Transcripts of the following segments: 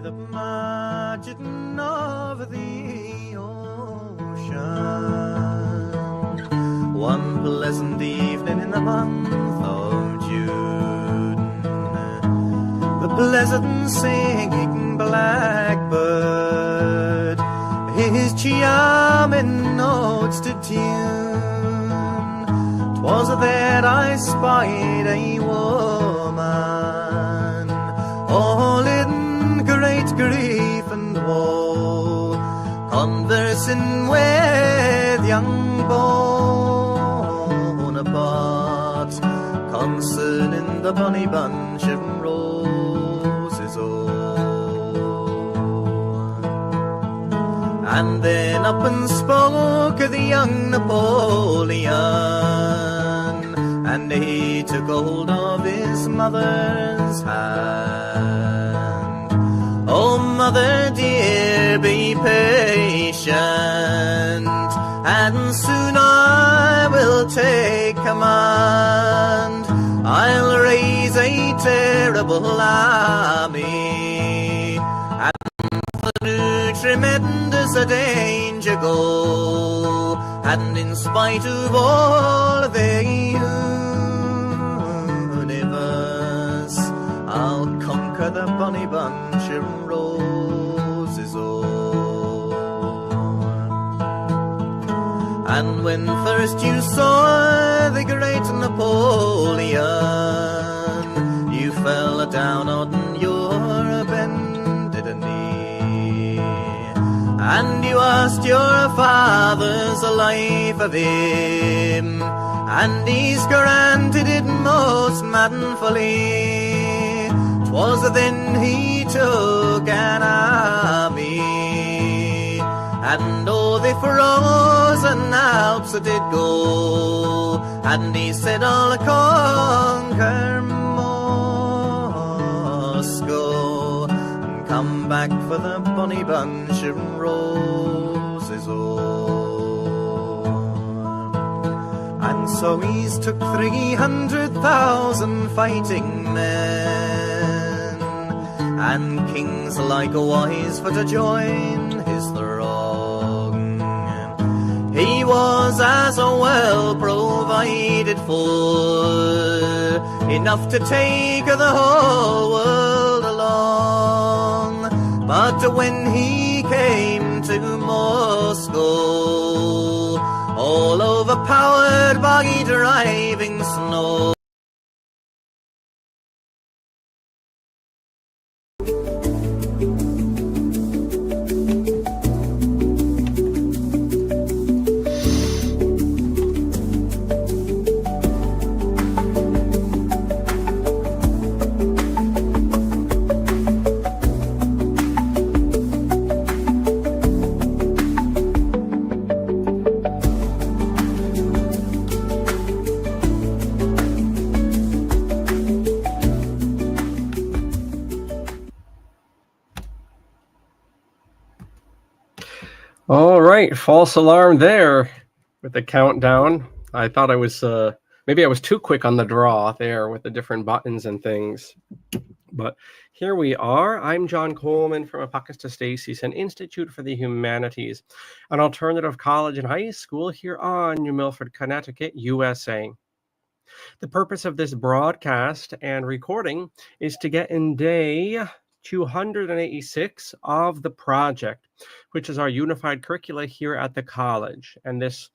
the margin of the ocean, one pleasant evening in the month of June, the pleasant singing blackbird his charming notes to tune. 'Twas there I spied a woman, all in great grief and woe, conversing with young Bonaparte concerning the bonny bunch of roses. And then up and spoke the young Napoleon, and he took hold of his mother's hand. Oh, mother dear, be patient, and soon I will take command. I'll raise a terrible army, and through tremendous danger go, and in spite of all the universe, I'll conquer the bonny bunch of roses. And when first you saw the great Napoleon, you fell down on your bended knee, and you asked your father's life of him, and he's granted it most manfully. 'Twas then he took an army, and o'er the frozen Alps did go, and he said, I'll conquer Moscow, and come back for the bonny bunch of roses. And so he's took 300,000 fighting men, and kings likewise for to join his throng. He was as well provided for, enough to take the whole world along. But when he came to Moscow, all overpowered by driving snow, All right, false alarm there with the countdown. I thought I was, maybe I was too quick on the draw there with the different buttons and things. But here we are. I'm John Coleman from ApocatastasisInstitute for the Humanities, an alternative college and high school here on New Milford, Connecticut, USA. The purpose of this broadcast and recording is to get in day 286 of the project, which is our unified curricula here at the college. And this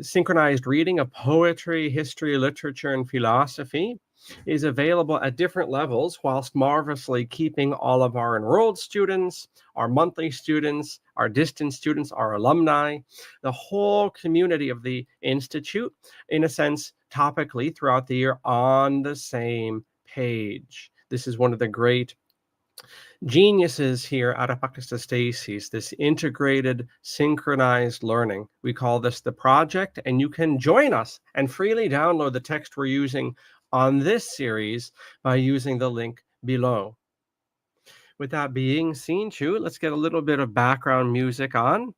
synchronized reading of poetry, history, literature, and philosophy is available at different levels, whilst marvelously keeping all of our enrolled students, our monthly students, our distance students, our alumni, the whole community of the Institute, in a sense, topically throughout the year on the same page. This is one of the great geniuses here at Apocatastasis, this integrated, synchronized learning. We call this the project, and you can join us and freely download the text we're using on this series by using the link below. With that being seen, let's get a little bit of background music on.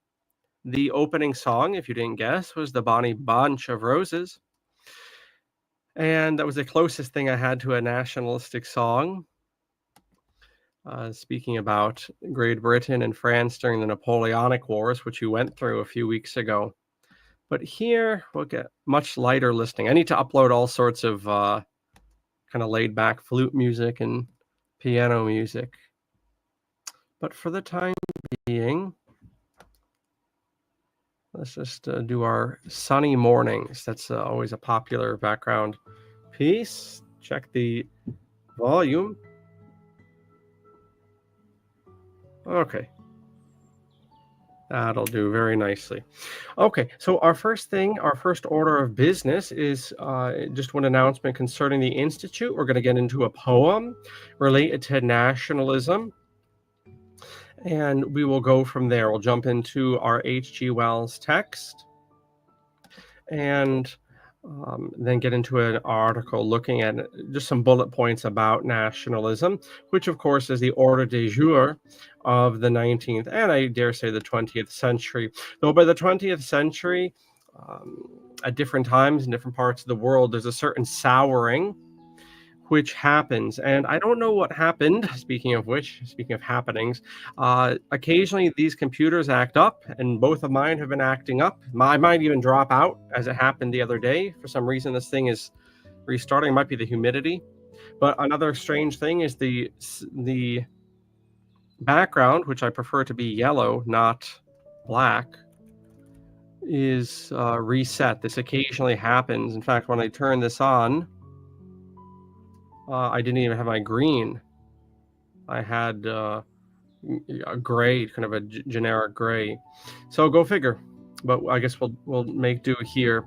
The opening song, if you didn't guess, was the Bonnie Bunch of Roses. And that was the closest thing I had to a nationalistic song. speaking about Great Britain and France during the Napoleonic Wars, which we went through a few weeks ago. But here we'll get much lighter listening. I need to upload all sorts of kind of laid back flute music and piano music. But for the time being, let's just do our sunny mornings. That's always a popular background piece. Check the volume. Okay. That'll do very nicely. Okay, so our first order of business is just one announcement concerning the Institute. We're going to get into a poem related to nationalism, and we will go from there. We'll jump into our H.G. Wells text, and then get into an article looking at just some bullet points about nationalism, which of course is the ordre du jour of the 19th and I dare say the 20th century. Though by the 20th century, at different times in different parts of the world, there's a certain souring which happens. And I don't know what happened, speaking of happenings, occasionally these computers act up, and both of mine have been acting up. I might even drop out, as it happened the other day. For some reason, this thing is restarting. It might be the humidity. But another strange thing is the background, which I prefer to be yellow, not black, is reset. This occasionally happens. In fact, when I turn this on, I didn't even have my green. I had a gray, kind of a generic gray. So go figure. But I guess we'll make do here.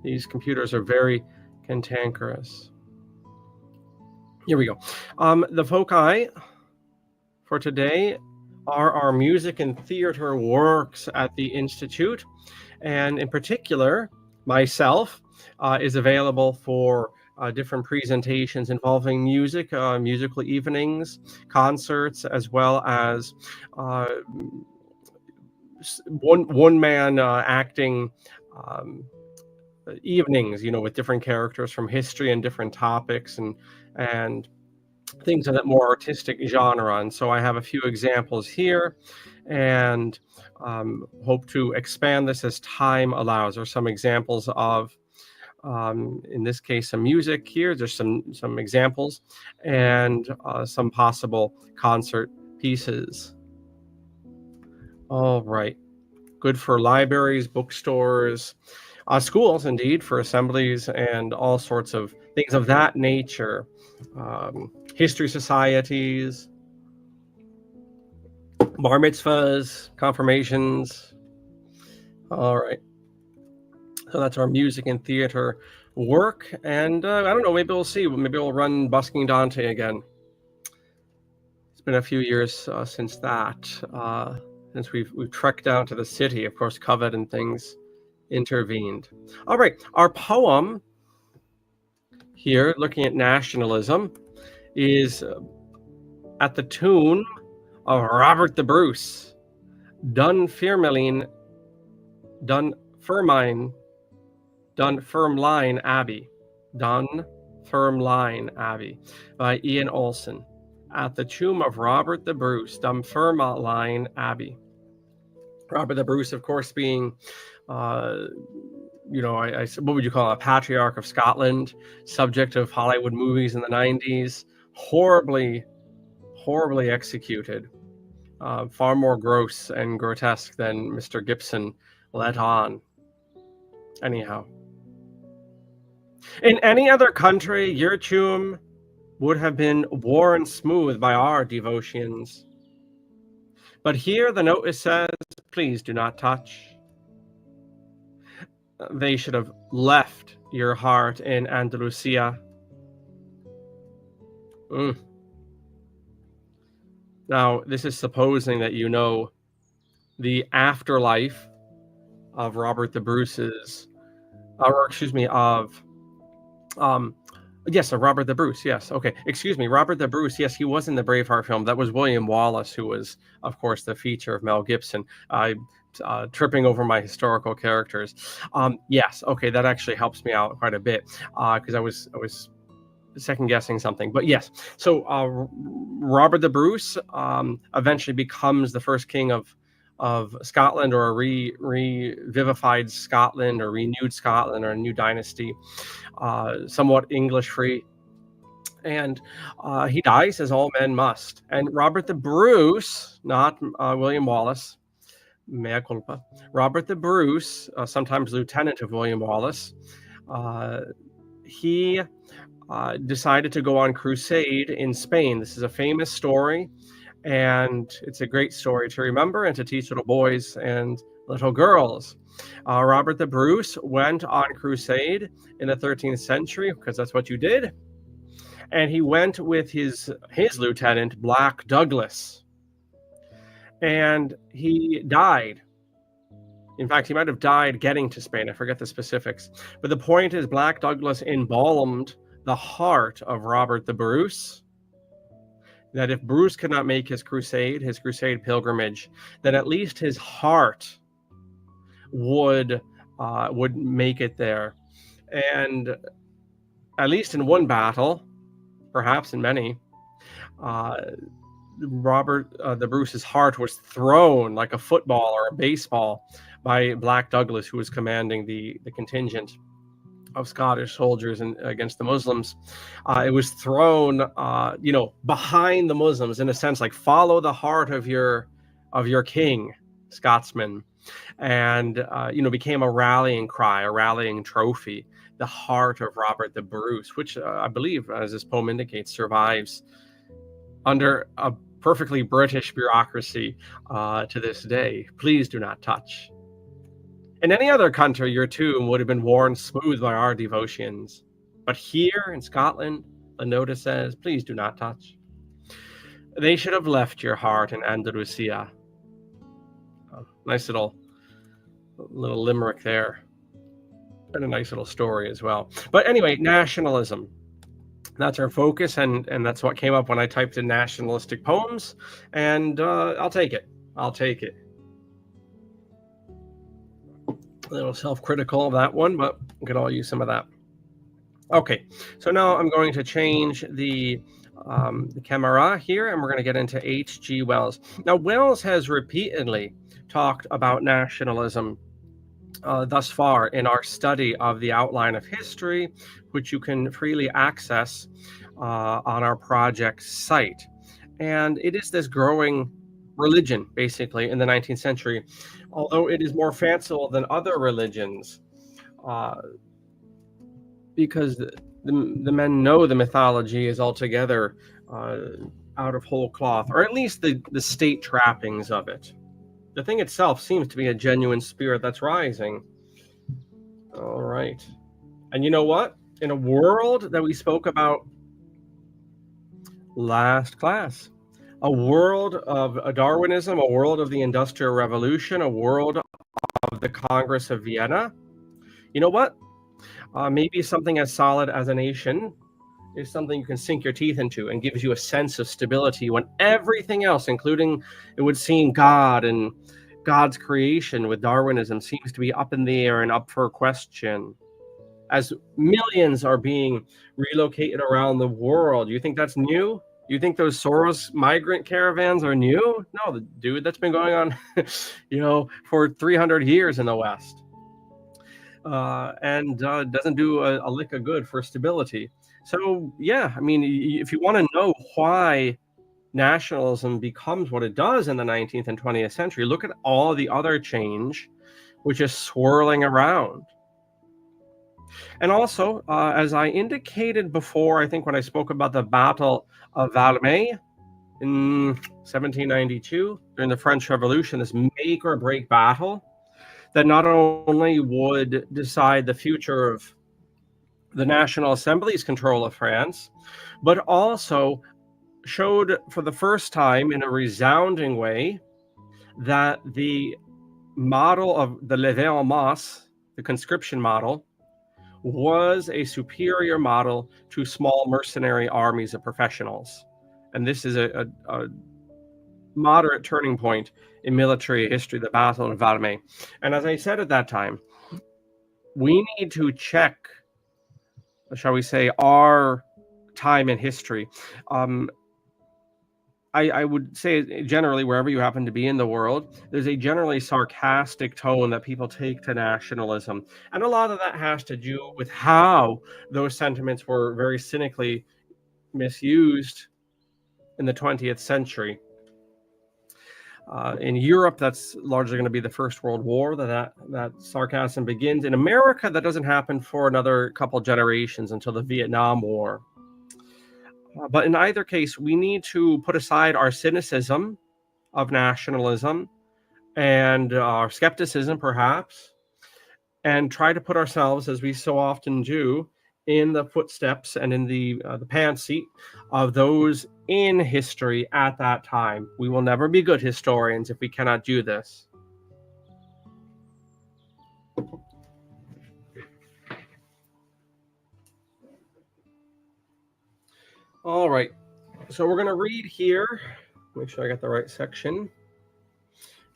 These computers are very cantankerous. Here we go. The foci for today are our music and theater works at the Institute. And in particular, myself is available for different presentations involving music, musical evenings, concerts, as well as one man acting evenings, with different characters from history and different topics and things of that more artistic genre. And so I have a few examples here, and hope to expand this as time allows. There's some examples of in this case, some music here. There's some examples and some possible concert pieces. All right. Good for libraries, bookstores, schools, indeed, for assemblies and all sorts of things of that nature. History societies, bar mitzvahs, confirmations. All right. So that's our music and theater work. And I don't know, maybe we'll see. Maybe we'll run Busking Dante again. It's been a few years since that, since we've trekked down to the city. Of course, COVID and things intervened. All right, our poem here, looking at nationalism, is at the tune of Robert the Bruce, Dunfermline Abbey, Dunfermline Abbey, by Ian Olson. At the tomb of Robert the Bruce, Dunfermline Abbey. Robert the Bruce, of course, being, what would you call it, a patriarch of Scotland, subject of Hollywood movies in the 90s, horribly executed, far more gross and grotesque than Mr. Gibson let on. Anyhow. In any other country, your tomb would have been worn smooth by our devotions. But here the notice says, please do not touch. They should have left your heart in Andalusia. Now, this is supposing that you know the afterlife of Robert the Bruce's, of Robert the Bruce. Yes. Okay. Excuse me. Robert the Bruce. Yes, he was in the Braveheart film. That was William Wallace, who was, of course, the feature of Mel Gibson. Tripping over my historical characters. Yes. Okay. That actually helps me out quite a bit because I was second guessing something, but yes. So Robert the Bruce eventually becomes the first king of Scotland, or a revivified Scotland, or renewed Scotland, or a new dynasty, somewhat English free. And he dies, as all men must. And Robert the Bruce, not William Wallace, mea culpa, Robert the Bruce, sometimes lieutenant of William Wallace, he decided to go on crusade in Spain. This is a famous story, and it's a great story to remember and to teach little boys and little girls. Robert the Bruce went on crusade in the 13th century, because that's what you did. And he went with his lieutenant, Black Douglas. And he died. In fact, he might have died getting to Spain. I forget the specifics. But the point is, Black Douglas embalmed the heart of Robert the Bruce, that if Bruce could not make his crusade pilgrimage, then at least his heart would make it there. And at least in one battle, perhaps in many, Robert the Bruce's heart was thrown like a football or a baseball by Black Douglas, who was commanding the contingent of Scottish soldiers against the Muslims. It was thrown, behind the Muslims, in a sense, like follow the heart of your king, Scotsman, and became a rallying cry, a rallying trophy. The heart of Robert the Bruce, which I believe, as this poem indicates, survives under a perfectly British bureaucracy to this day. Please do not touch. In any other country, your tomb would have been worn smooth by our devotions. But here in Scotland, the notice says, please do not touch. They should have left your heart in Andalusia. Nice little limerick there. And a nice little story as well. But anyway, nationalism. That's our focus, and that's what came up when I typed in nationalistic poems. And I'll take it. A little self-critical of that one, but we could all use some of that. Okay, so now I'm going to change the camera here, and we're going to get into H.G. Wells. Now, Wells has repeatedly talked about nationalism thus far in our study of the outline of history, which you can freely access on our project site. And it is this growing religion, basically, in the 19th century, although it is more fanciful than other religions, because the men know the mythology is altogether out of whole cloth, or at least the state trappings of it. The thing itself seems to be a genuine spirit that's rising. All right. And you know what? In a world that we spoke about last class, a world of Darwinism, a world of the Industrial Revolution, a world of the Congress of Vienna, you know what? Maybe something as solid as a nation is something you can sink your teeth into and gives you a sense of stability when everything else, including, it would seem, God and God's creation with Darwinism, seems to be up in the air and up for question. As millions are being relocated around the world, you think that's new? You think those Soros migrant caravans are new? No, dude, that's been going on, for 300 years in the West. And doesn't do a lick of good for stability. So, yeah, I mean, if you want to know why nationalism becomes what it does in the 19th and 20th century, look at all the other change which is swirling around. And also, as I indicated before, I think when I spoke about the Battle of Valmy in 1792, during the French Revolution, this make or break battle that not only would decide the future of the National Assembly's control of France, but also showed for the first time in a resounding way that the model of the levée en masse, the conscription model, was a superior model to small mercenary armies of professionals. And this is a moderate turning point in military history, the Battle of Valmy. And as I said at that time, we need to check, shall we say, our time in history. I would say generally, wherever you happen to be in the world, there's a generally sarcastic tone that people take to nationalism. And a lot of that has to do with how those sentiments were very cynically misused in the 20th century. In Europe, that's largely going to be the First World War that sarcasm begins. In America, that doesn't happen for another couple generations until the Vietnam War. But in either case, we need to put aside our cynicism of nationalism and our skepticism, perhaps, and try to put ourselves, as we so often do, in the footsteps and in the pants seat of those in history at that time. We will never be good historians if we cannot do this. All right. So we're going to read here. Make sure I got the right section.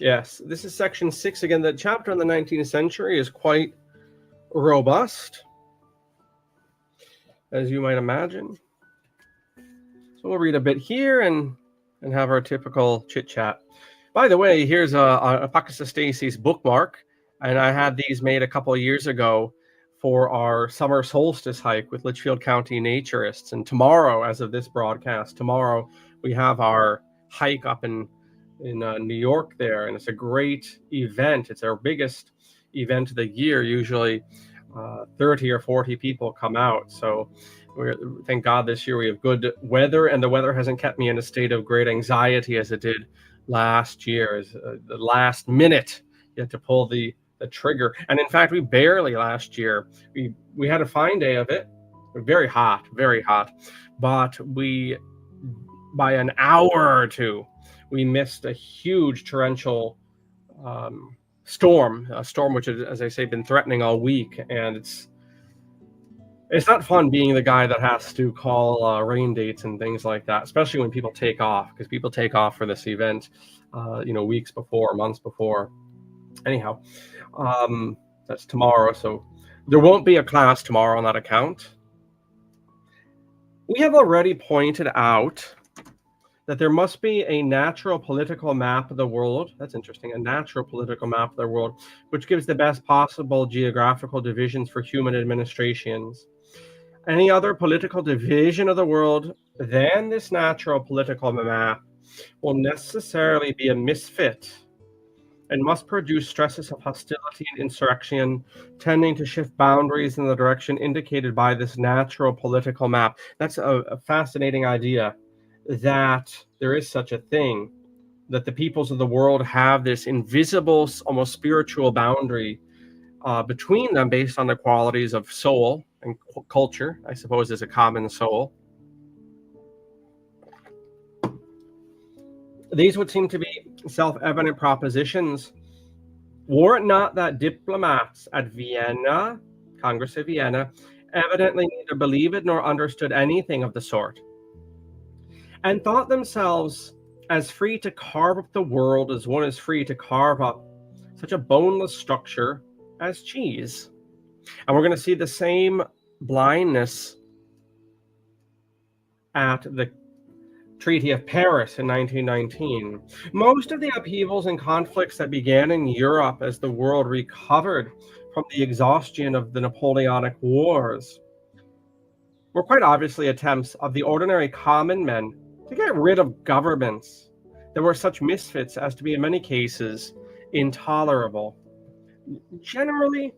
Yes, this is section 6. Again, the chapter on the 19th century is quite robust, as you might imagine. So we'll read a bit here and have our typical chit-chat. By the way, here's a ApocatastasisI's bookmark, and I had these made a couple of years ago for our summer solstice hike with Litchfield County naturists. And tomorrow, as of this broadcast, tomorrow we have our hike up in New York there, and it's a great event. It's our biggest event of the year. Usually 30 or 40 people come out. So thank God this year we have good weather, and the weather hasn't kept me in a state of great anxiety as it did last year. As the last minute you had to pull the trigger. And in fact, we barely last year, we had a fine day of it, very hot, but by an hour or two, we missed a huge torrential storm, a storm which has, as I say, been threatening all week. And it's not fun being the guy that has to call rain dates and things like that, especially when people take off, because people take off for this event, weeks before, months before. Anyhow, that's tomorrow, so there won't be a class tomorrow on that account. We have already pointed out that there must be a natural political map of the world. That's interesting, a natural political map of the world, which gives the best possible geographical divisions for human administrations. Any other political division of the world than this natural political map will necessarily be a misfit and must produce stresses of hostility and insurrection, tending to shift boundaries in the direction indicated by this natural political map. That's a fascinating idea, that there is such a thing, that the peoples of the world have this invisible, almost spiritual boundary between them based on the qualities of soul and culture, I suppose, is a common soul. These would seem to be self-evident propositions, were it not that diplomats at Vienna, Congress of Vienna, evidently neither believed nor understood anything of the sort, and thought themselves as free to carve up the world as one is free to carve up such a boneless structure as cheese. And we're going to see the same blindness at the Treaty of Paris in 1919. Most of the upheavals and conflicts that began in Europe as the world recovered from the exhaustion of the Napoleonic Wars were quite obviously attempts of the ordinary common men to get rid of governments that were such misfits as to be in many cases intolerable. Generally,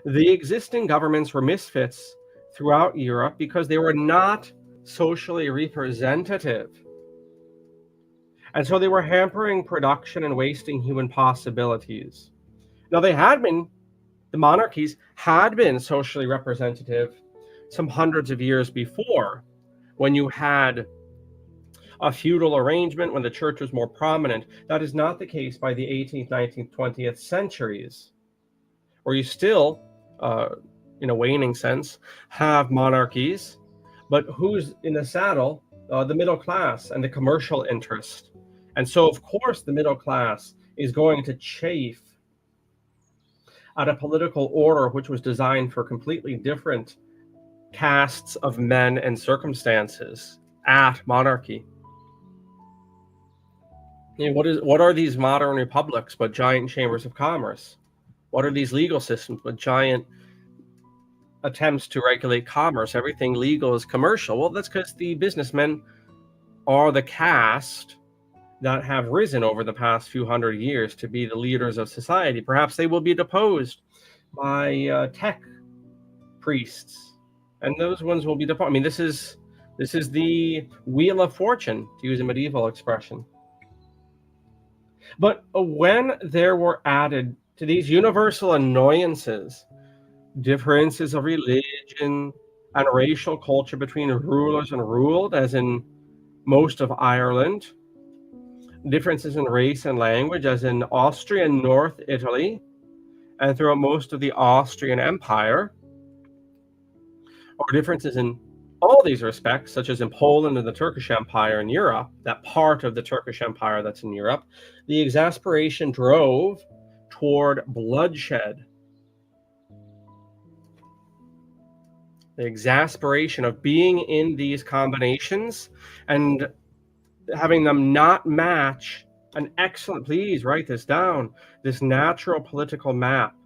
the existing governments were misfits throughout Europe because they were not socially representative. And so they were hampering production and wasting human possibilities. Now, the monarchies had been socially representative some hundreds of years before, when you had a feudal arrangement, when the church was more prominent. That is not the case by the 18th, 19th, 20th centuries, where you still, in a waning sense, have monarchies, but who's in the saddle? The middle class and the commercial interest. And so, of course, the middle class is going to chafe at a political order which was designed for completely different castes of men and circumstances at monarchy. What are these modern republics but giant chambers of commerce? What are these legal systems but giant attempts to regulate commerce? Everything legal is commercial. Well, that's because the businessmen are the caste that have risen over the past few hundred years to be the leaders of society. Perhaps they will be deposed by tech priests, and those ones will be deposed. I mean, this is the wheel of fortune, to use a medieval expression. But when there were added to these universal annoyances differences of religion and racial culture between rulers and ruled, as in most of Ireland, differences in race and language, as in Austria and North Italy, and throughout most of the Austrian Empire, or differences in all these respects, such as in Poland and the Turkish Empire in Europe, that part of the Turkish Empire that's in Europe, the exasperation drove toward bloodshed. The exasperation of being in these combinations and having them not match an excellent, please write this down, this natural political map.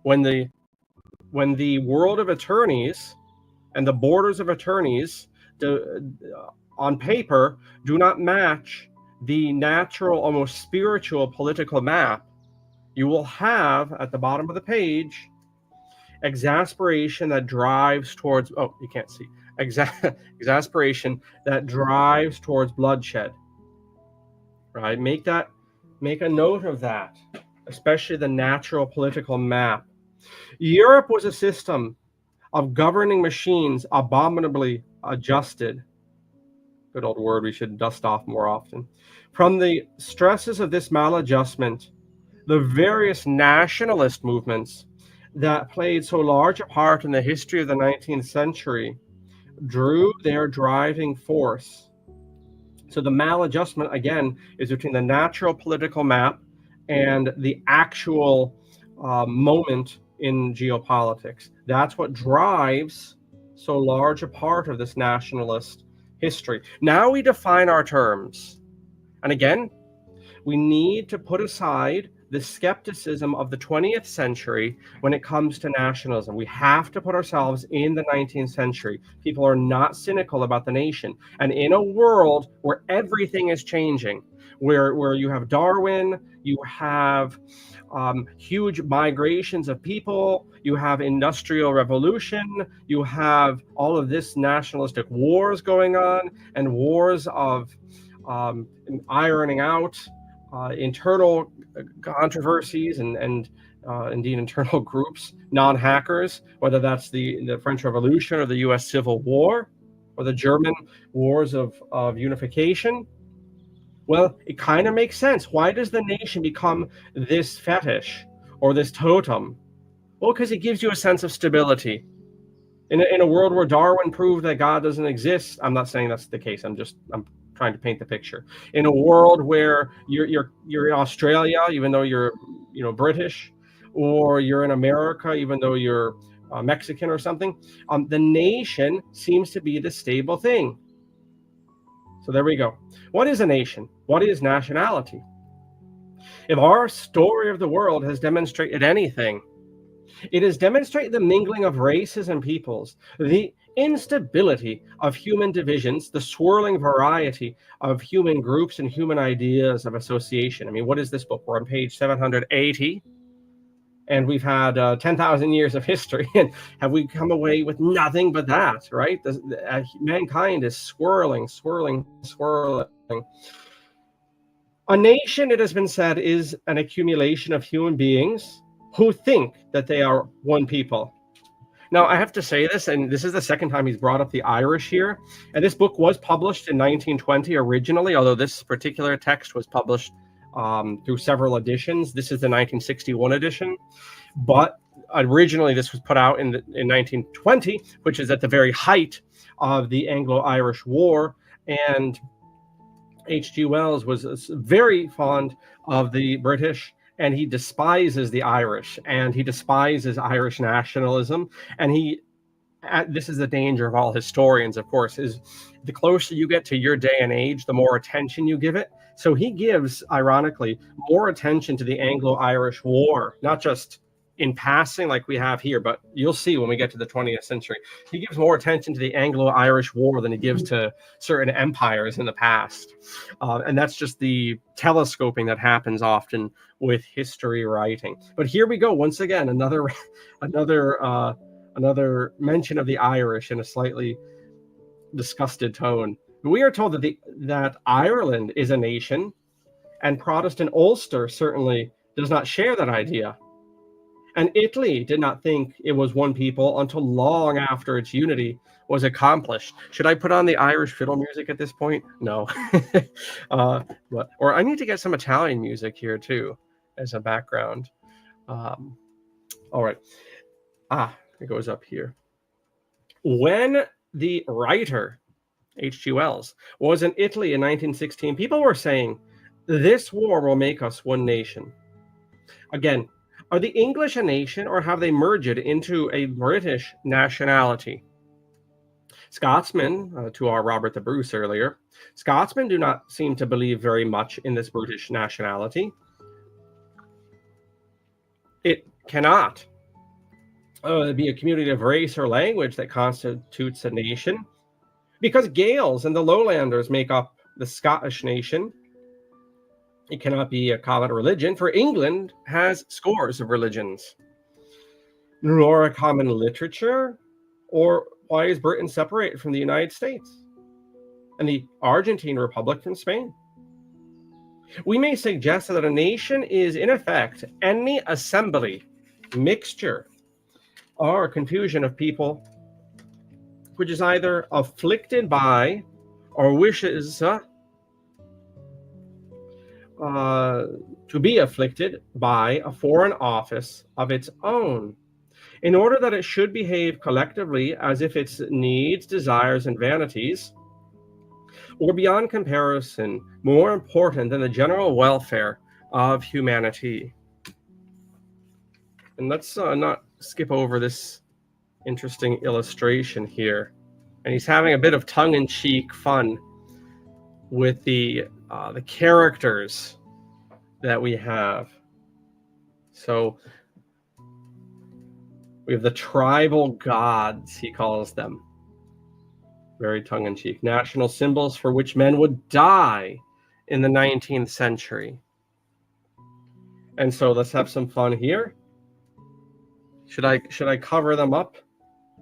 When the world of attorneys and the borders of attorneys on paper do not match the natural, almost spiritual political map, you will have at the bottom of the page exasperation that drives towards, oh, you can't see, exasperation that drives towards bloodshed, right? Make a note of that, especially the natural political map. Europe was a system of governing machines abominably adjusted. Good old word we should dust off more often. From the stresses of this maladjustment, the various nationalist movements that played so large a part in the history of the 19th century drew their driving force. So the maladjustment, again, is between the natural political map and the actual moment in geopolitics. That's what drives so large a part of this nationalist history. Now we define our terms. And again, we need to put aside the skepticism of the 20th century when it comes to nationalism. We have to put ourselves in the 19th century. People are not cynical about the nation. And in a world where everything is changing, where you have Darwin, you have huge migrations of people, you have industrial revolution, you have all of this nationalistic wars going on, and wars of ironing out internal controversies and indeed internal groups, non-hackers, whether that's the French Revolution or the US Civil War or the German wars of unification. Well, it kind of makes sense. Why does the nation become this fetish or this totem? Well, because it gives you a sense of stability. In a world where Darwin proved that God doesn't exist, I'm not saying that's the case. I'm trying to paint the picture. In a world where you're in Australia, even though you're British, or you're in America, even though you're Mexican or something, the nation seems to be the stable thing. So there we go. What is a nation? What is nationality? If our story of the world has demonstrated anything, it has demonstrated the mingling of races and peoples, the instability of human divisions, the swirling variety of human groups and human ideas of association. I mean, what is this book? We're on page 780, and we've had 10,000 years of history, and have we come away with nothing but that, right? Mankind is swirling. A nation, it has been said, is an accumulation of human beings who think that they are one people. Now, I have to say this, and this is the second time he's brought up the Irish here, and this book was published in 1920 originally, although this particular text was published through several editions. This is the 1961 edition, but originally this was put out in 1920, which is at the very height of the Anglo-Irish War, and H.G. Wells was very fond of the British, and he despises the Irish, and he despises Irish nationalism, and he this is the danger of all historians, of course, is the closer you get to your day and age, the more attention you give it. So he gives, ironically, more attention to the Anglo-Irish War, not just in passing like we have here, but you'll see when we get to the 20th century. He gives more attention to the Anglo-Irish War than he gives to certain empires in the past. And that's just the telescoping that happens often with history writing. But here we go, once again, another mention of the Irish in a slightly disgusted tone. We are told that Ireland is a nation, and Protestant Ulster certainly does not share that idea. And Italy did not think it was one people until long after its unity was accomplished. Should I put on the Irish fiddle music at this point? No. Or I need to get some Italian music here too as a background. All right. It goes up here. When the writer, H.G. Wells, was in Italy in 1916, people were saying, this war will make us one nation. Again, are the English a nation, or have they merged into a British nationality? Scotsmen, to our Robert the Bruce earlier, Scotsmen do not seem to believe very much in this British nationality. It cannot be a community of race or language that constitutes a nation, because Gaels and the Lowlanders make up the Scottish nation. It cannot be a common religion, for England has scores of religions. Nor a common literature, or why is Britain separated from the United States and the Argentine Republic from Spain? We may suggest that a nation is, in effect, any assembly, mixture, or confusion of people which is either afflicted by or wishes to be afflicted by a foreign office of its own, in order that it should behave collectively as if its needs, desires, and vanities were beyond comparison more important than the general welfare of humanity. And let's not skip over this interesting illustration here. And he's having a bit of tongue-in-cheek fun with the characters that we have. So we have the tribal gods, he calls them. Very tongue-in-cheek. National symbols for which men would die in the 19th century. And so let's have some fun here. Should I cover them up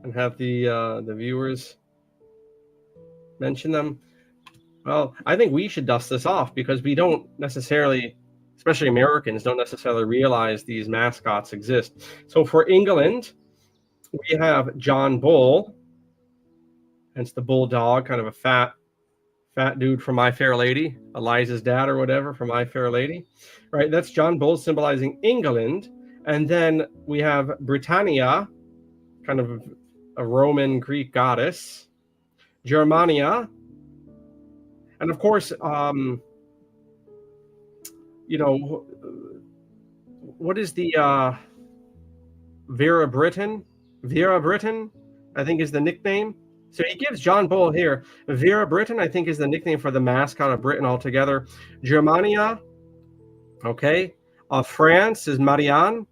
and have the viewers mention them? Well, I think we should dust this off, because we don't necessarily, especially Americans, don't necessarily realize these mascots exist. So for England, we have John Bull, hence the bulldog, kind of a fat dude from My Fair Lady, Eliza's dad or whatever from My Fair Lady, right? That's John Bull, symbolizing England. And then we have Britannia, kind of a Roman Greek goddess, Germania, and of course, what is the Vera Britain? Vera Britain, I think, is the nickname. So he gives John Bull here. Vera Britain, I think, is the nickname for the mascot of Britain altogether. Germania, okay. France is Marianne,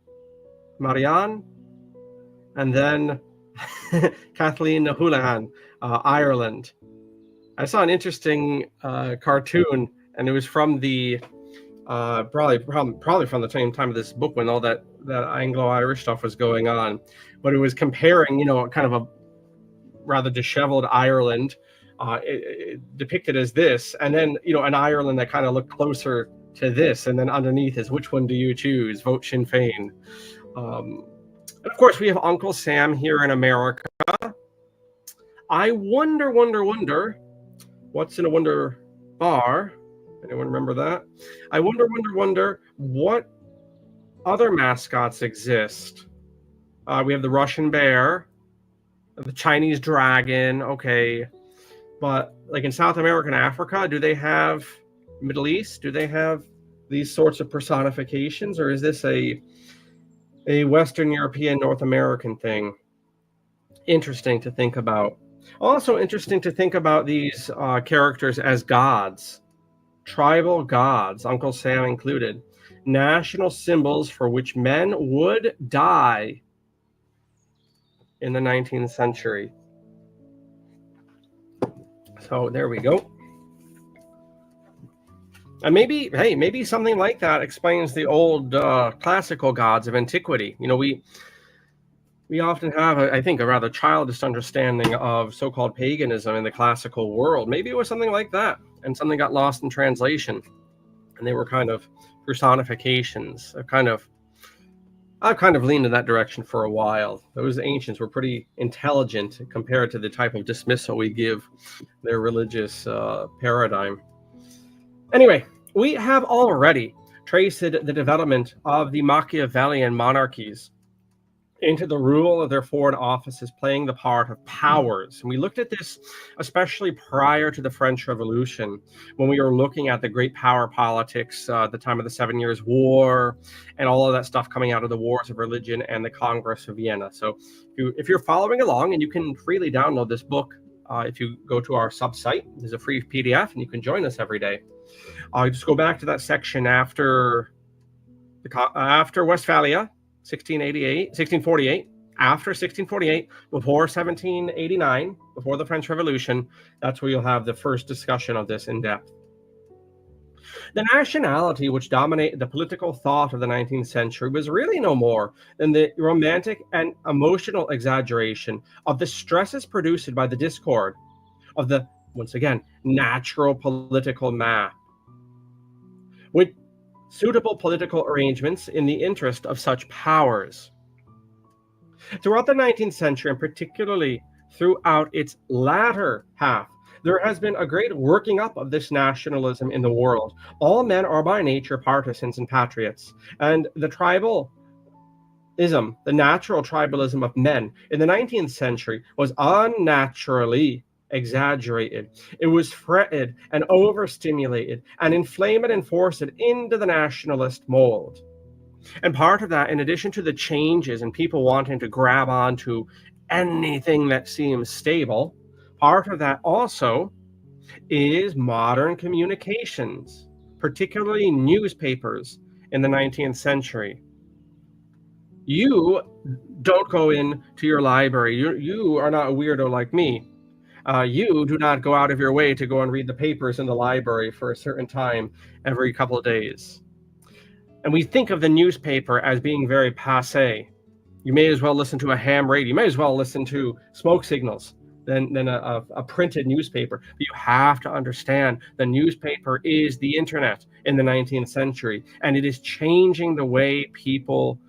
and then Kathleen Houlihan, Ireland. I saw an interesting cartoon, and it was from the probably from the same time of this book when all that Anglo-Irish stuff was going on. But it was comparing, kind of a rather disheveled Ireland, depicted as this, and then an Ireland that kind of looked closer to this, and then underneath is, which one do you choose? Vote Sinn Féin. And of course, we have Uncle Sam here in America. I wonder what's in a Wonder bar? Anyone remember that? I wonder what other mascots exist. We have the Russian bear, the Chinese dragon, okay. But like in South America and Africa, do they have, Middle East, do they have these sorts of personifications, or is this a Western European, North American thing? interesting to think about. Also interesting to think about these characters as gods, tribal gods, Uncle Sam included, national symbols for which men would die in the 19th century. So there we go. And maybe something like that explains the old classical gods of antiquity. You know, we often have, I think, a rather childish understanding of so-called paganism in the classical world. Maybe it was something like that, and something got lost in translation, and they were kind of personifications. I've kind of leaned in that direction for a while. Those ancients were pretty intelligent compared to the type of dismissal we give their religious paradigm. Anyway, we have already traced the development of the Machiavellian monarchies into the rule of their foreign offices playing the part of powers. And we looked at this especially prior to the French Revolution, when we were looking at the great power politics, the time of the 7 Years' War, and all of that stuff coming out of the Wars of Religion and the Congress of Vienna. So if you're following along, and you can freely download this book if you go to our sub-site, there's a free PDF, and you can join us every day. Just go back to that section after Westphalia, 1648, after 1648, before 1789, before the French Revolution. That's where you'll have the first discussion of this in depth. The nationality which dominated the political thought of the 19th century was really no more than the romantic and emotional exaggeration of the stresses produced by the discord of the, once again, natural political map, with suitable political arrangements in the interest of such powers. Throughout the 19th century, and particularly throughout its latter half, there has been a great working up of this nationalism in the world. All men are by nature partisans and patriots, and the tribalism, the natural tribalism of men in the 19th century was unnaturally exaggerated. It was fretted and overstimulated and inflamed and forced into the nationalist mold. And part of that, in addition to the changes and people wanting to grab onto anything that seems stable, part of that also is modern communications, particularly newspapers in the 19th century. You don't go into your library. You are not a weirdo like me. You do not go out of your way to go and read the papers in the library for a certain time every couple of days. And we think of the newspaper as being very passé. You may as well listen to a ham radio. You may as well listen to smoke signals than a printed newspaper. But you have to understand the newspaper is the internet in the 19th century, and it is changing the way people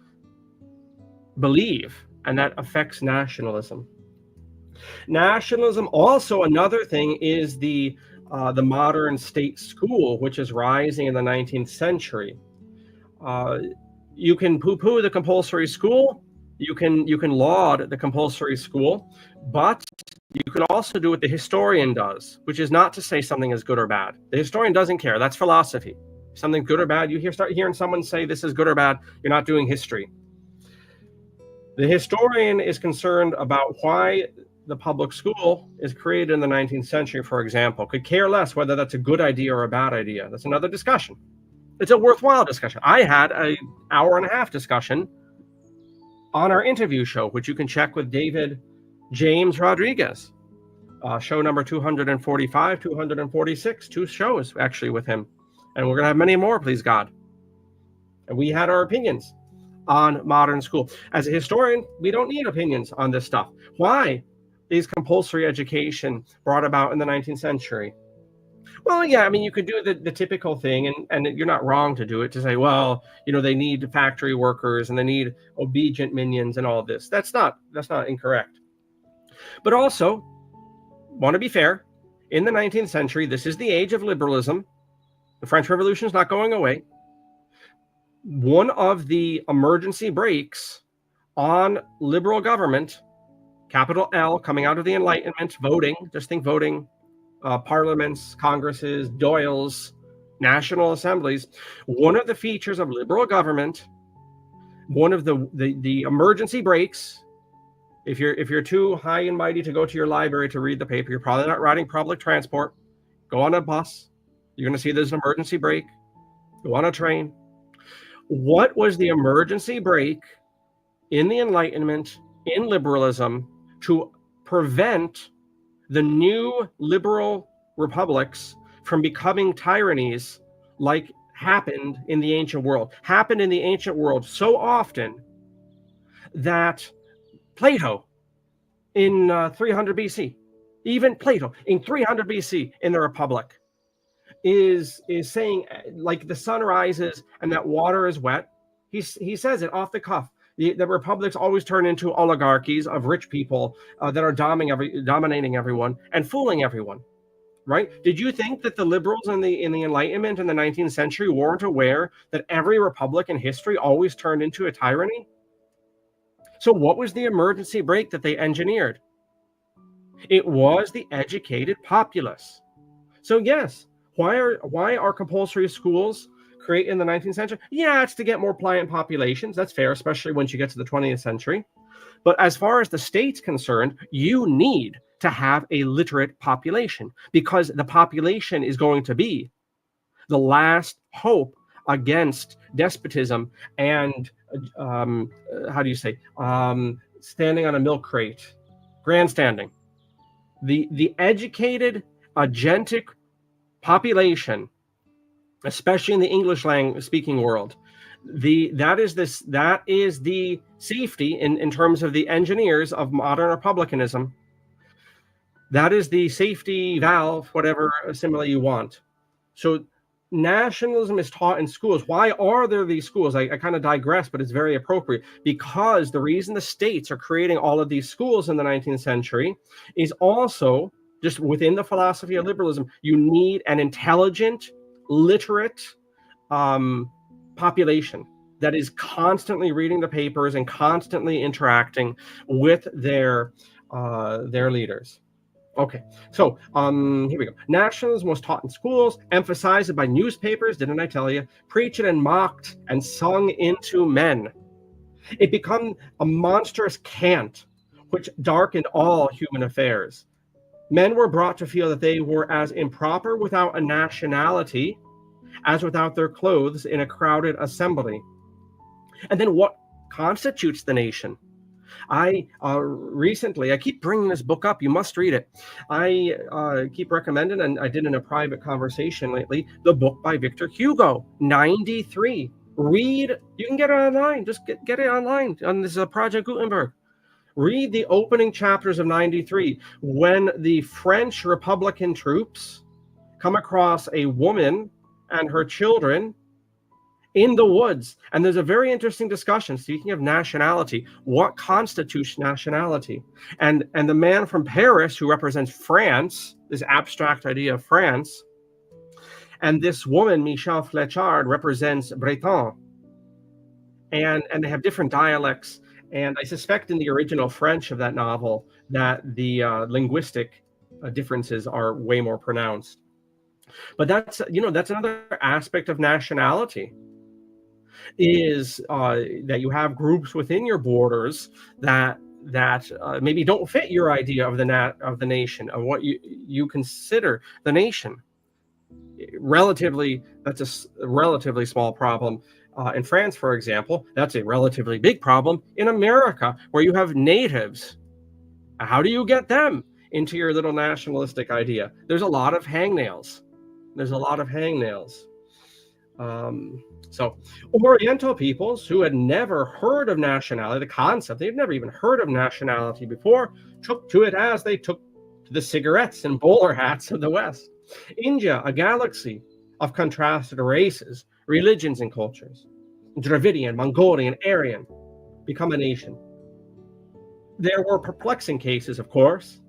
believe, and that affects nationalism. Nationalism, also another thing, is the modern state school, which is rising in the 19th century. You can poo-poo the compulsory school, you can laud the compulsory school, but you can also do what the historian does, which is not to say something is good or bad. The historian doesn't care. That's philosophy. Something good or bad, start hearing someone say this is good or bad, you're not doing history. The historian is concerned about why the public school is created in the 19th century, for example. Could care less whether that's a good idea or a bad idea. That's another discussion. It's a worthwhile discussion. I had an hour-and-a-half discussion on our interview show, which you can check with David James Rodriguez. Show number 245, 246, 2 shows actually with him. And we're going to have many more, please God. And we had our opinions on modern school. As a historian, we don't need opinions on this stuff. Why is compulsory education brought about in the 19th century? Well, yeah, I mean, you could do the typical thing, and you're not wrong to do it, to say, well, they need factory workers and they need obedient minions and all this. That's not incorrect. But also, want to be fair, in the 19th century, this is the age of liberalism. The French Revolution is not going away. One of the emergency brakes on liberal government, capital L, coming out of the Enlightenment, voting, just think voting, parliaments, congresses, doyles, national assemblies. One of the features of liberal government, one of the emergency brakes If you're too high and mighty to go to your library to read the paper, you're probably not riding public transport. Go on a bus. You're going to see there's an emergency brake. Go on a train. What was the emergency brake in the Enlightenment, in liberalism, to prevent the new liberal republics from becoming tyrannies like happened in the ancient world? Happened in the ancient world so often that Plato in 300 BC, even Plato in 300 BC in the Republic, is saying, like, the sun rises and that water is wet. He says it off the cuff. The republics always turn into oligarchies of rich people that are dominating everyone and fooling everyone. Right? Did you think that the liberals in the Enlightenment in the 19th century weren't aware that every republic in history always turned into a tyranny? So what was the emergency brake that they engineered? It was the educated populace. So yes, why are compulsory schools created in the 19th century? Yeah, it's to get more pliant populations. That's fair, especially once you get to the 20th century. But as far as the state's concerned, you need to have a literate population, because the population is going to be the last hope against despotism and standing on a milk crate, grandstanding. The educated, agentic population, especially in the English language speaking world, that is the safety in terms of the engineers of modern republicanism. That is the safety valve, whatever simile you want. So nationalism is taught in schools. Why are there these schools? I kind of digress, but it's very appropriate, because the reason the states are creating all of these schools in the 19th century is also just within the philosophy of liberalism. You need an intelligent, literate population that is constantly reading the papers and constantly interacting with their leaders. Okay, so here we go. Nationalism was taught in schools, emphasized by newspapers, didn't I tell you? Preached and mocked and sung into men. It became a monstrous cant which darkened all human affairs. Men were brought to feel that they were as improper without a nationality as without their clothes in a crowded assembly. And then what constitutes the nation? I keep bringing this book up. You must read it. I keep recommending, and I did in a private conversation lately, the book by Victor Hugo, 93. Read, you can get it online. Just get it online on this Project Gutenberg. Read the opening chapters of 93, when the French Republican troops come across a woman and her children in the woods. And there's a very interesting discussion, speaking of nationality, what constitutes nationality? And the man from Paris who represents France, this abstract idea of France, and this woman, Michel Fléchard, represents Breton. And they have different dialects. And I suspect in the original French of that novel that the linguistic differences are way more pronounced. But that's another aspect of nationality, is that you have groups within your borders that maybe don't fit your idea of the nation, of what you consider the nation. That's a relatively small problem. In France, for example, that's a relatively big problem in America, where you have natives. How do you get them into your little nationalistic idea? There's a lot of hangnails. So Oriental peoples who had never heard of nationality, the concept, they've never even heard of nationality before, took to it as they took to the cigarettes and bowler hats of the West. India, a galaxy of contrasted races, religions, and cultures. Dravidian, Mongolian, Aryan, become a nation. There were perplexing cases, of course,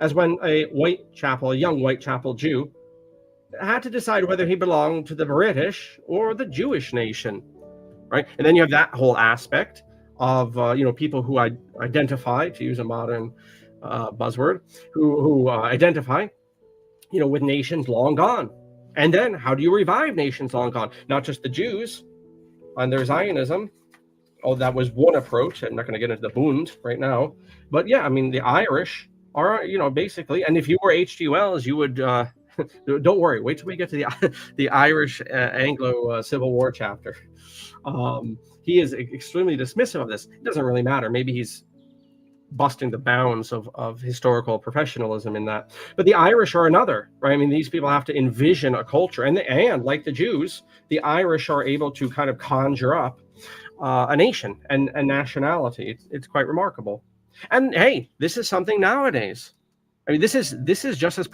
as when a young Whitechapel Jew, had to decide whether he belonged to the British or the Jewish nation, right? And then you have that whole aspect of people who identify, to use a modern buzzword, who identify, with nations long gone. And then how do you revive nations long gone? Not just the Jews and their Zionism, Oh, that was one approach. I'm not going to get into the Bund right now, but yeah, I mean, the Irish are, basically, and if you were H.G. Wells, you would. Don't worry. Wait till we get to the Irish Anglo Civil War chapter. He is extremely dismissive of this. It doesn't really matter. Maybe he's busting the bounds of historical professionalism in that. But the Irish are another, right? I mean, these people have to envision a culture, and like the Jews, the Irish are able to kind of conjure up a nation and nationality. It's quite remarkable. And hey, this is something nowadays. I mean, this is just as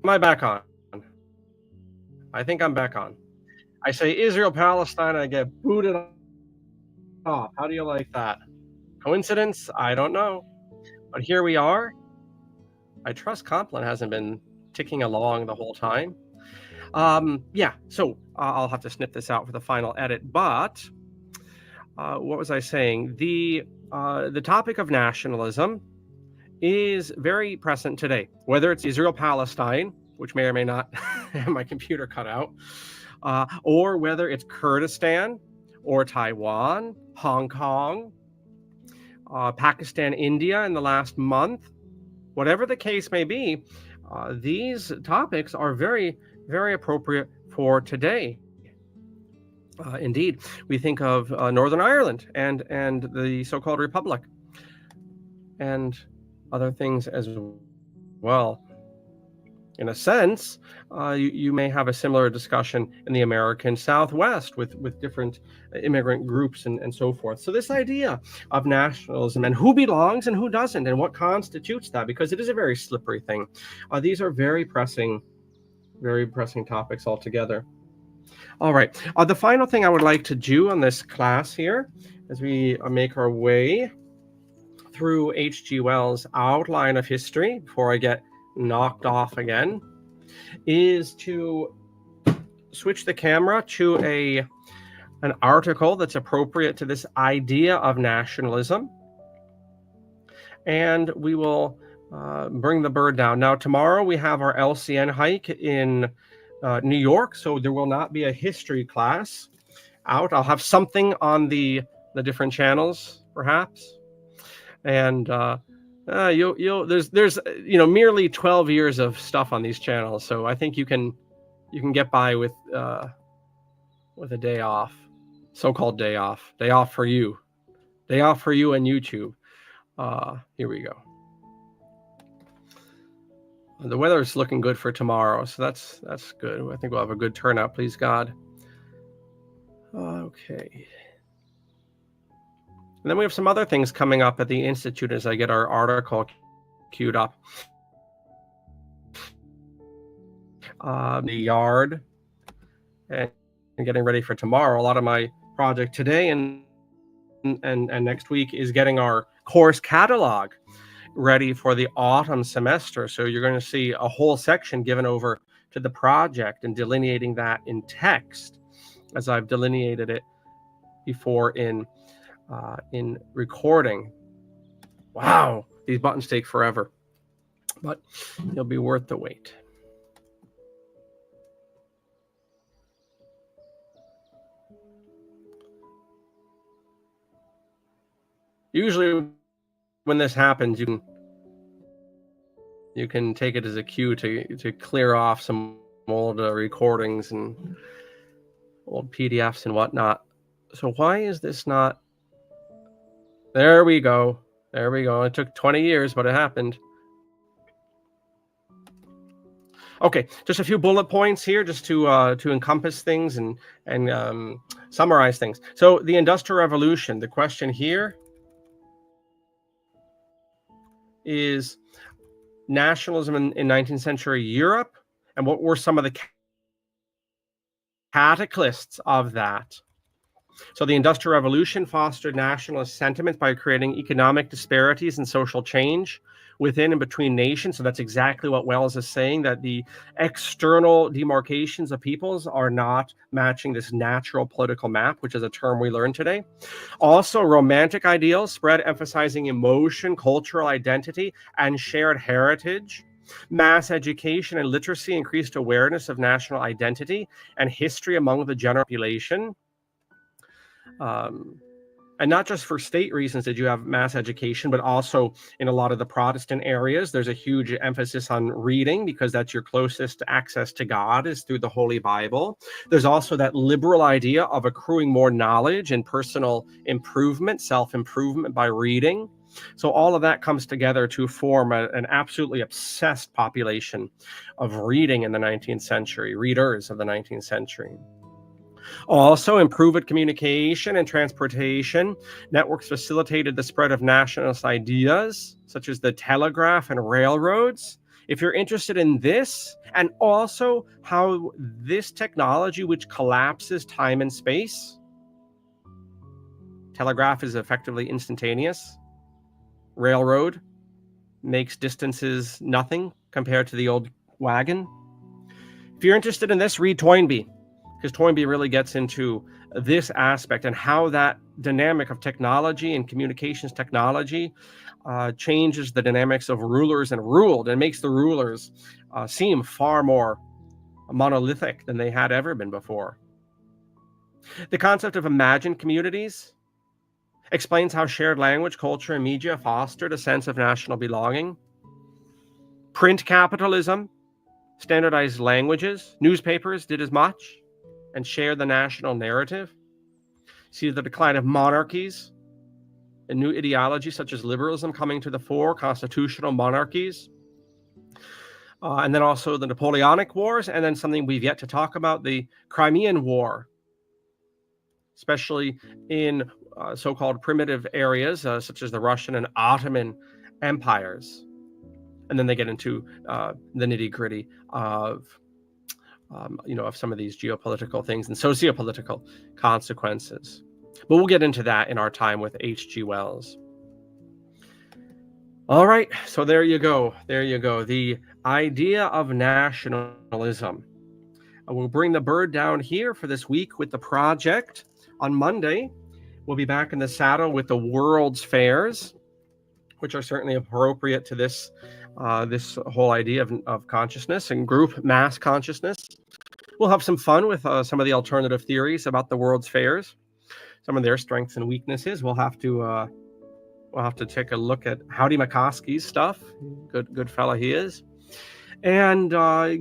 Am I back on? I think I'm back on. I say Israel, Palestine, I get booted off. How do you like that? Coincidence? I don't know. But here we are. I trust Compline hasn't been ticking along the whole time. Yeah, so I'll have to snip this out for the final edit. But what was I saying? The topic of nationalism is very present today, whether it's Israel-Palestine, which may or may not have my computer cut out, or whether it's Kurdistan or Taiwan, Hong Kong, Pakistan, India in the last month. Whatever the case may be, these topics are very, very appropriate for today. Indeed, we think of Northern Ireland and the so-called Republic and other things as well. In a sense, you may have a similar discussion in the American Southwest with different immigrant groups and so forth. So this idea of nationalism and who belongs and who doesn't and what constitutes that, because it is a very slippery thing. These are very pressing topics altogether. All right. The final thing I would like to do on this class here, as we make our way through H.G. Wells' outline of history, before I get knocked off again, is to switch the camera to an article that's appropriate to this idea of nationalism, and we will bring the bird down. Now, tomorrow we have our LCN hike in New York, so there will not be a history class out. I'll have something on the different channels, perhaps, and there's merely 12 years of stuff on these channels, so I think you can get by with a day off, so-called day off for you. Day off for you and YouTube. Here we go. The weather's looking good for tomorrow, so that's good. I think we'll have a good turnout, please God. Okay. And then we have some other things coming up at the Institute as I get our article queued up. The yard and getting ready for tomorrow. A lot of my project today and next week is getting our course catalog ready for the autumn semester. So you're going to see a whole section given over to the project and delineating that in text, as I've delineated it before in recording. Wow, these buttons take forever, but it'll be worth the wait. Usually when this happens, you can take it as a cue to clear off some old recordings and old PDFs and whatnot. So why is this not? There we go. There we go. It took 20 years, but it happened. Okay, just a few bullet points here, just to encompass things and summarize things. So the Industrial Revolution. The question here is nationalism in 19th century Europe, and what were some of the catalysts of that? So the Industrial Revolution fostered nationalist sentiments by creating economic disparities and social change within and between nations. So that's exactly what Wells is saying, that the external demarcations of peoples are not matching this natural political map, which is a term we learned today. Also, romantic ideals spread, emphasizing emotion, cultural identity, and shared heritage. Mass education and literacy increased awareness of national identity and history among the general population. And not just for state reasons did you have mass education, but also in a lot of the Protestant areas, there's a huge emphasis on reading because that's your closest access to God is through the Holy Bible. There's also that liberal idea of accruing more knowledge and personal improvement, self-improvement by reading. So all of that comes together to form an absolutely obsessed population of reading in the 19th century, readers of the 19th century. Also, improved communication and transportation networks facilitated the spread of nationalist ideas, such as the telegraph and railroads. If you're interested in this, and also how this technology, which collapses time and space, telegraph is effectively instantaneous. Railroad makes distances nothing compared to the old wagon. If you're interested in this, read Toynbee, because Toynbee really gets into this aspect and how that dynamic of technology and communications technology changes the dynamics of rulers and ruled, and makes the rulers seem far more monolithic than they had ever been before. The concept of imagined communities explains how shared language, culture, and media fostered a sense of national belonging. Print capitalism, standardized languages, newspapers did as much and share the national narrative. See the decline of monarchies and new ideologies such as liberalism coming to the fore, constitutional monarchies. And then also the Napoleonic Wars, and then something we've yet to talk about, the Crimean War, especially in so-called primitive areas such as the Russian and Ottoman empires. And then they get into the nitty-gritty of of some of these geopolitical things and sociopolitical consequences. But we'll get into that in our time with H.G. Wells. All right, so there you go. There you go. The idea of nationalism. We'll bring the bird down here for this week with the project. On Monday, we'll be back in the saddle with the World's Fairs, which are certainly appropriate to this whole idea of consciousness and group mass consciousness. We'll have some fun with some of the alternative theories about the World's Fairs, some of their strengths and weaknesses. We'll have to take a look at Howdy McCoskey's stuff. Good fella he is. And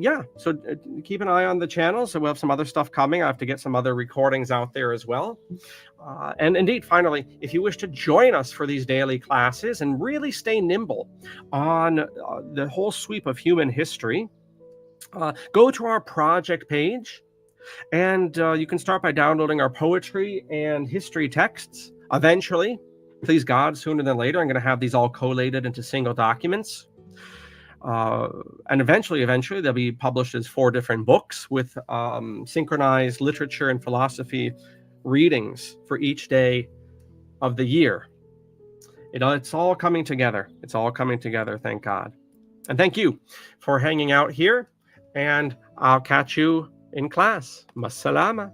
yeah, so keep an eye on the channel. So we'll have some other stuff coming. I have to get some other recordings out there as well. And indeed, finally, if you wish to join us for these daily classes and really stay nimble on the whole sweep of human history, go to our project page, and you can start by downloading our poetry and history texts. Eventually, please God, sooner than later, I'm going to have these all collated into single documents. And eventually they'll be published as 4 different books with synchronized literature and philosophy readings for each day of the year. It's all coming together. It's all coming together, thank God. And thank you for hanging out here, and I'll catch you in class. Masalama.